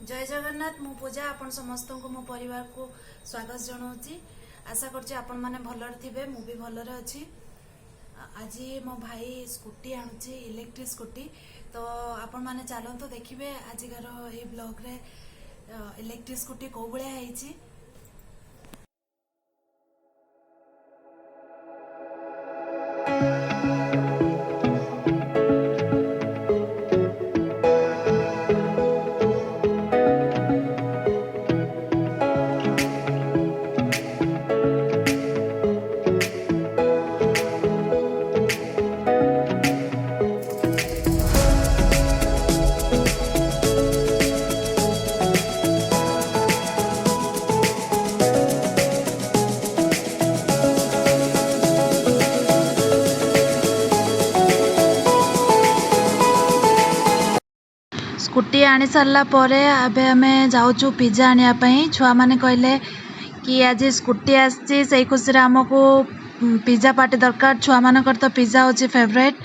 जय जगन्नाथ मु पूजा आपण समस्त को मो परिवार को स्वागत जनाऊँगी। आशा करछि आपण माने भलर थिबे मु भी भलर अछि। आज मो भाई स्कूटी आणुछि इलेक्ट्रिक स्कूटी तो आपण माने चलतो देखिबे आजिकार ए ब्लॉग रे इलेक्ट्रिक स्कूटी को भलिया हेछि। स्कूटी आनी सारा पर अबे आमे जाऊँ पिज्जा आने छुआ मैंने कहले कि आज स्कूटी आसी से खुशी आमको पिज्जा पार्टी दरकार। छुआ मानकर तो पिज्जा हूँ फेवरेट।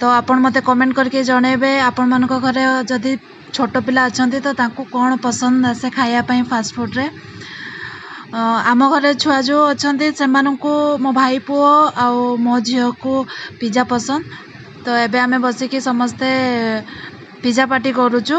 तो आपण मते कमेंट करके जनइबे आपण मान घरे जदि छोट पिला अच्छा तो तांको कौन पसंद आसे खायापाई फास्ट फूड रे। आम घरे छुआ जो अच्छा से मो भाई पुओ आ मो झील को पिज्जा पसंद। तो एबे आमे बसिकी समस्ते पिज्जा पार्टी करूचु।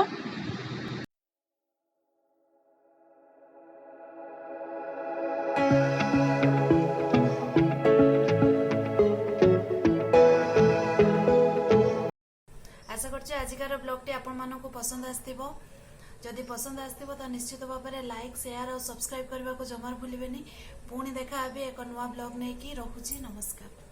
आशा करछि आजिकार ब्लॉग आपण मानकु पसंद आस्थिबो। जदि पसंद आस्थिबो तो निश्चित भाव में लाइक शेयर और सब्सक्राइब करने को जमार भूलिबेनी। पुणी देखा एक नुआ ब्लॉग नहीं कि रखुछि। नमस्कार।